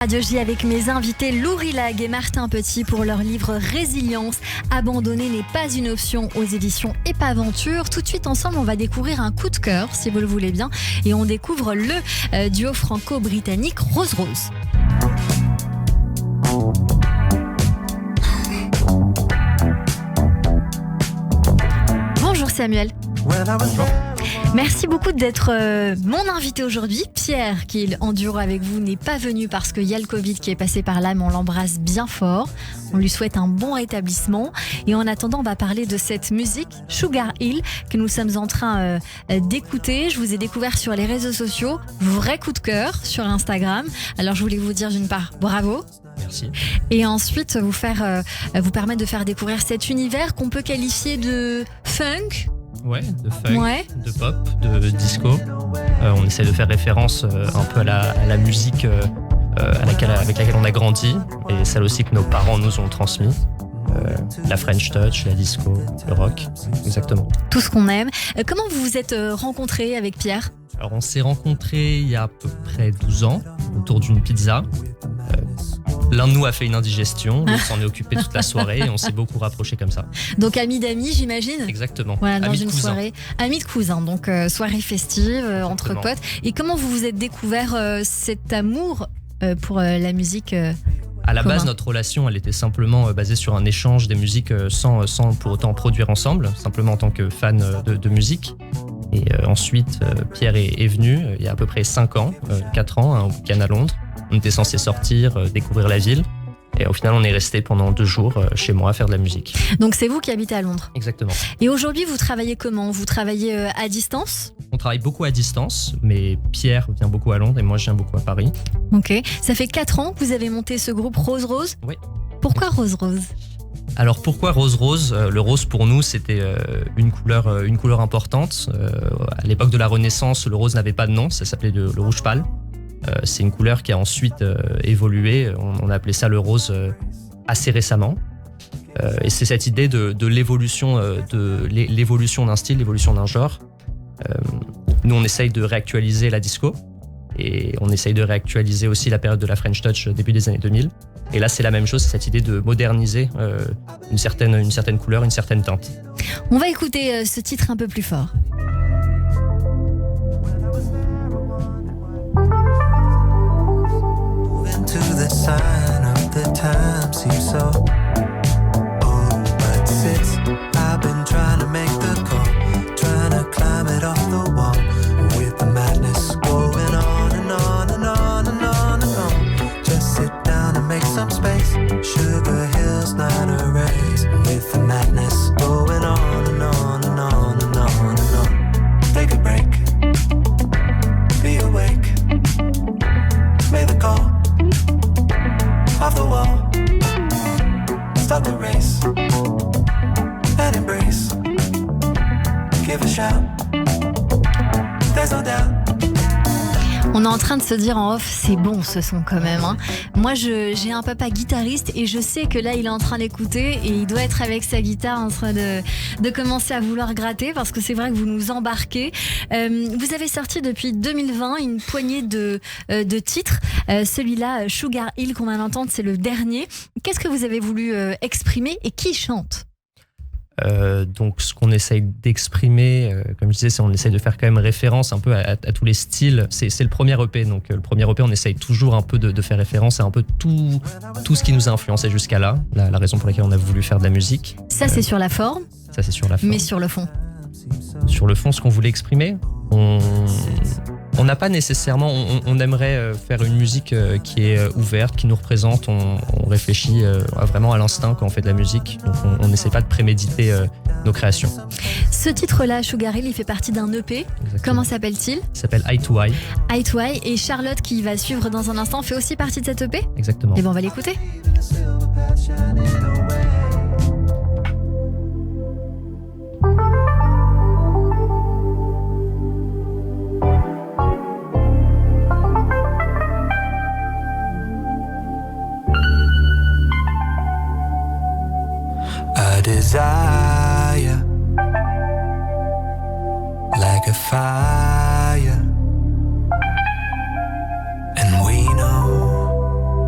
Radio J avec mes invités Laurie Lag et Martin Petit pour leur livre Résilience. Abandonner n'est pas une option aux éditions Épaventure. Tout de suite ensemble, on va découvrir un coup de cœur, si vous le voulez bien. Et on découvre le duo franco-britannique Rose Rose. Bonjour Samuel. Merci beaucoup d'être mon invité aujourd'hui. Pierre, qui est en duo avec vous, n'est pas venu parce qu'il y a le Covid qui est passé par là, mais on l'embrasse bien fort. On lui souhaite un bon rétablissement. Et en attendant, on va parler de cette musique, Sugar Hill, que nous sommes en train d'écouter. Je vous ai découvert sur les réseaux sociaux. Vrai coup de cœur sur Instagram. Alors je voulais vous dire d'une part, bravo. Merci. Et ensuite, vous permettre de faire découvrir cet univers qu'on peut qualifier de funk. Ouais, de funk, ouais. De pop, de disco. On essaie de faire référence un peu à la musique avec laquelle on a grandi et celle aussi que nos parents nous ont transmis. La French touch, la disco, le rock, exactement. Tout ce qu'on aime. Comment vous vous êtes rencontrés avec Pierre ? Alors on s'est rencontrés il y a à peu près 12 ans autour d'une pizza. L'un de nous a fait une indigestion, l'autre s'en est occupé toute la soirée et on s'est beaucoup rapprochés comme ça. Donc amis d'amis, j'imagine ? Exactement. Voilà, dans amis une soirée. Amis de cousins, donc soirée festive entre potes. Et comment vous vous êtes découvert cet amour pour la musique À la base, notre relation, elle était simplement basée sur un échange des musiques sans pour autant produire ensemble, simplement en tant que fan de musique. Et ensuite, Pierre est venu il y a à peu près 5 ans, 4 ans, au week-end à Londres. On était censé sortir, découvrir la ville. Et au final, on est resté pendant 2 jours chez moi à faire de la musique. Donc c'est vous qui habitez à Londres ? Exactement. Et aujourd'hui, vous travaillez comment ? Vous travaillez à distance ? On travaille beaucoup à distance, mais Pierre vient beaucoup à Londres et moi, je viens beaucoup à Paris. Ok. Ça fait 4 ans que vous avez monté ce groupe Rose Rose ? Oui. Pourquoi Rose Rose ? Alors pourquoi Rose Rose ? Le rose pour nous c'était une couleur importante. À l'époque de la Renaissance, le rose n'avait pas de nom, ça s'appelait le rouge pâle. C'est une couleur qui a ensuite évolué. On a appelé ça le rose assez récemment. Et c'est cette idée de l'évolution d'un style, l'évolution d'un genre. Nous on essaye de réactualiser la disco et on essaye de réactualiser aussi la période de la French touch début des années 2000. Et là, c'est la même chose, c'est cette idée de moderniser une certaine couleur, une certaine teinte. On va écouter ce titre un peu plus fort. Sugar Hill's not a race with the madness going on and on and on and on and on. Take a break, be awake. May the call off the wall stop the race and embrace. Give a shout, there's no doubt. On est en train de se dire en off, c'est bon ce son quand même. Hein. Moi, j'ai un papa guitariste et je sais que là, il est en train d'écouter et il doit être avec sa guitare en train de commencer à vouloir gratter parce que c'est vrai que vous nous embarquez. Vous avez sorti depuis 2020 une poignée de titres. Celui-là, Sugar Hill, qu'on va l'entendre, c'est le dernier. Qu'est-ce que vous avez voulu exprimer et qui chante ? Donc ce qu'on essaye d'exprimer, comme je disais, c'est on essaye de faire quand même référence un peu à tous les styles. C'est le premier EP, donc le premier EP on essaye toujours un peu de faire référence à un peu tout ce qui nous a influencé jusqu'à là, la raison pour laquelle on a voulu faire de la musique. Ça c'est sur la forme. Ça c'est sur la forme. Mais sur le fond. Sur le fond, ce qu'on voulait exprimer, on n'a pas nécessairement, on aimerait faire une musique qui est ouverte, qui nous représente, on réfléchit vraiment à l'instinct quand on fait de la musique, donc on n'essaie pas de préméditer nos créations. Ce titre-là, Sugar Hill, il fait partie d'un EP. Exactement. Comment s'appelle-t-il ? Il s'appelle Eye to Eye. Eye to Eye, et Charlotte qui va suivre dans un instant fait aussi partie de cet EP ? Exactement. Et bien on va l'écouter. Desire like a fire, and we know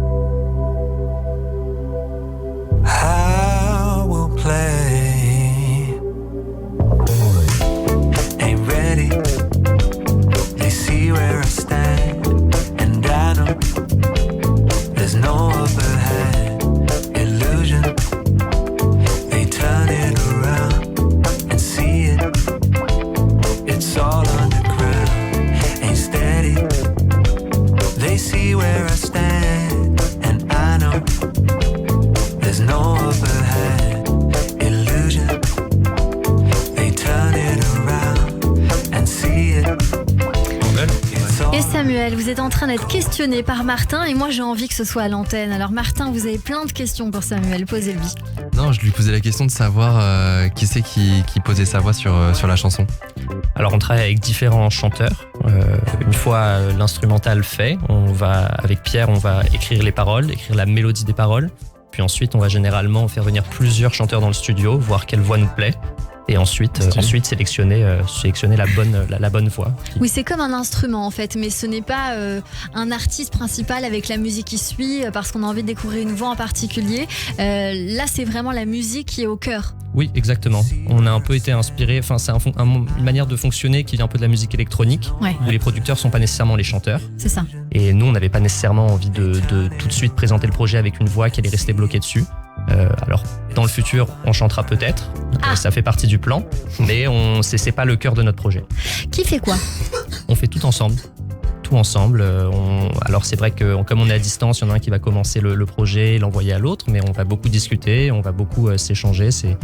êtes en train d'être questionné par Martin et moi j'ai envie que ce soit à l'antenne. Alors Martin, vous avez plein de questions pour Samuel, posez-lui. Non, je lui posais la question de savoir qui c'est qui posait sa voix sur la chanson. Alors on travaille avec différents chanteurs. Une fois l'instrumental fait, avec Pierre, on va écrire les paroles, écrire la mélodie des paroles. Puis ensuite, on va généralement faire venir plusieurs chanteurs dans le studio, voir quelle voix nous plaît. Et ensuite sélectionner la bonne voix. Oui, c'est comme un instrument en fait, mais ce n'est pas un artiste principal avec la musique qui suit parce qu'on a envie de découvrir une voix en particulier. Là, c'est vraiment la musique qui est au cœur. Oui, exactement. On a un peu été inspiré, c'est une manière de fonctionner qui vient un peu de la musique électronique, où les producteurs sont pas nécessairement les chanteurs. C'est ça. Et nous, on n'avait pas nécessairement envie de tout de suite présenter le projet avec une voix qui allait rester bloquée dessus. Alors, dans le futur, on chantera peut-être. Ça fait partie du plan, mais c'est pas le cœur de notre projet. Qui fait quoi ? On fait tout ensemble. Alors c'est vrai que comme on est à distance, il y en a un qui va commencer le projet, l'envoyer à l'autre, mais on va beaucoup discuter, on va beaucoup s'échanger. C'est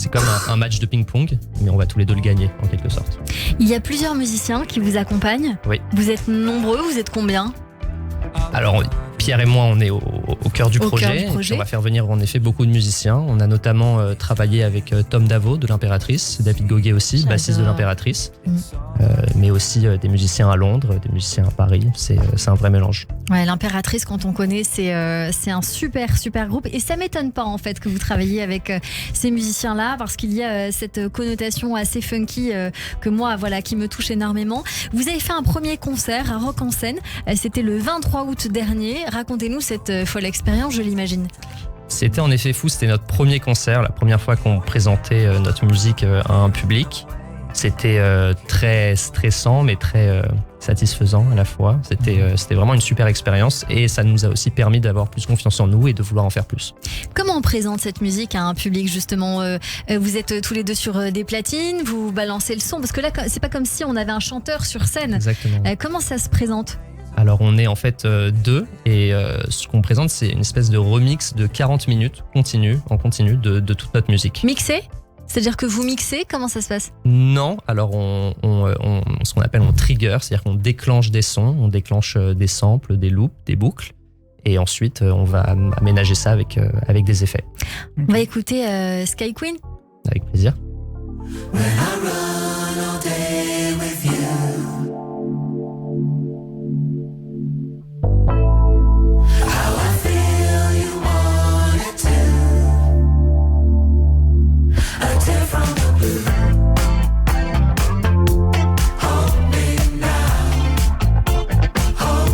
comme un match de ping-pong, mais on va tous les deux le gagner en quelque sorte. Il y a plusieurs musiciens qui vous accompagnent. Oui. Vous êtes nombreux, vous êtes combien ? Alors Pierre et moi, on est au cœur du projet. Et puis on va faire venir en effet beaucoup de musiciens. On a notamment travaillé avec Tom Davo de l'Impératrice, David Goguet aussi, bassiste de l'Impératrice, mais aussi des musiciens à Londres, des musiciens à Paris. C'est un vrai mélange. Ouais, l'Impératrice, quand on connaît, c'est un super groupe. Et ça m'étonne pas en fait que vous travaillez avec ces musiciens-là, parce qu'il y a cette connotation assez funky que moi, qui me touche énormément. Vous avez fait un premier concert à Rock en Seine. C'était le 23 août dernier. Racontez-nous cette folle expérience, je l'imagine. C'était en effet fou, c'était notre premier concert, la première fois qu'on présentait notre musique à un public. C'était très stressant mais très satisfaisant à la fois. C'était vraiment une super expérience et ça nous a aussi permis d'avoir plus confiance en nous et de vouloir en faire plus. Comment on présente cette musique à un public justement ? Vous êtes tous les deux sur des platines, vous balancez le son, parce que là c'est pas comme si on avait un chanteur sur scène. Exactement. Comment ça se présente ? Alors on est en fait deux et ce qu'on présente c'est une espèce de remix de 40 minutes en continu de toute notre musique. Mixé ? C'est-à-dire que vous mixez ? Comment ça se passe ? Non, alors ce qu'on appelle on trigger, c'est-à-dire qu'on déclenche des sons, on déclenche des samples, des loops, des boucles et ensuite on va aménager ça avec des effets. On va écouter Sky Queen ? Avec plaisir. When I run all day with you, how I feel you want it too. A tear from the blue. Hold me now. Hold.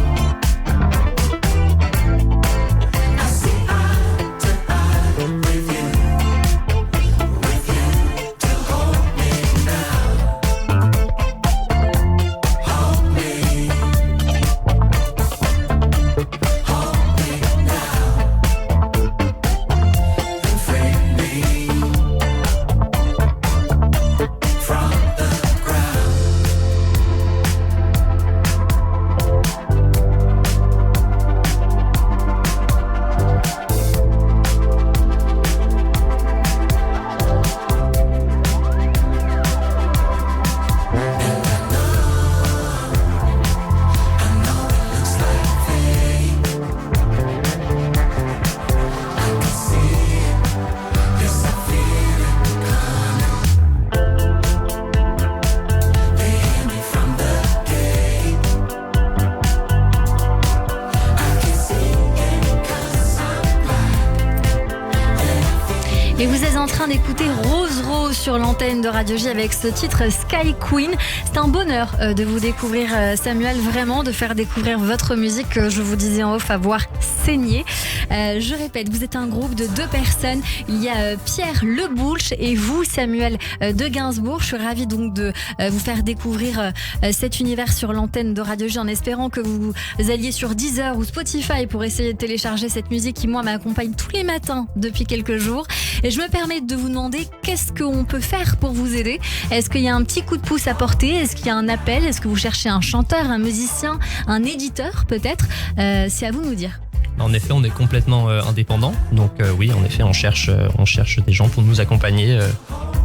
I see eye to eye with you to hold me now. Hold me. Hold me now. And free me from the ground. Et vous êtes en train d'écouter Rose Rose sur l'antenne de Radio J avec ce titre Sky Queen. C'est un bonheur de vous découvrir, Samuel, vraiment, de faire découvrir votre musique que je vous disais en off, à voir saigner. Je répète, vous êtes un groupe de 2 personnes. Il y a Pierre Leboulch et vous, Samuel de Gainsbourg. Je suis ravie donc de vous faire découvrir cet univers sur l'antenne de Radio J en espérant que vous alliez sur Deezer ou Spotify pour essayer de télécharger cette musique qui, moi, m'accompagne tous les matins depuis quelques jours. Et je me permets de vous demander qu'est-ce qu'on peut faire pour vous aider. Est-ce qu'il y a un petit coup de pouce à porter ? Est-ce qu'il y a un appel ? Est-ce que vous cherchez un chanteur, un musicien, un éditeur peut-être ? C'est à vous de nous dire. En effet, on est complètement indépendant. Donc oui, en effet, on cherche des gens pour nous accompagner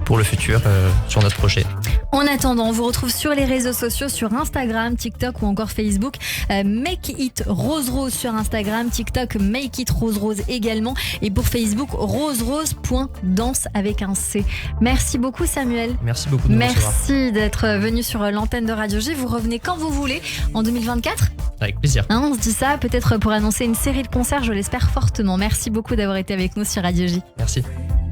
pour le futur sur notre projet. En attendant, on vous retrouve sur les réseaux sociaux, sur Instagram, TikTok ou encore Facebook. Make It Rose Rose sur Instagram, TikTok Make It Rose Rose également. Et pour Facebook, roserose.danse avec un C. Merci beaucoup Samuel. Merci beaucoup de nous recevoir. Merci d'être venu sur l'antenne de Radio G. Vous revenez quand vous voulez en 2024. Avec plaisir. On se dit ça peut-être pour annoncer une série de concerts, je l'espère fortement. Merci beaucoup d'avoir été avec nous sur Radio J. Merci.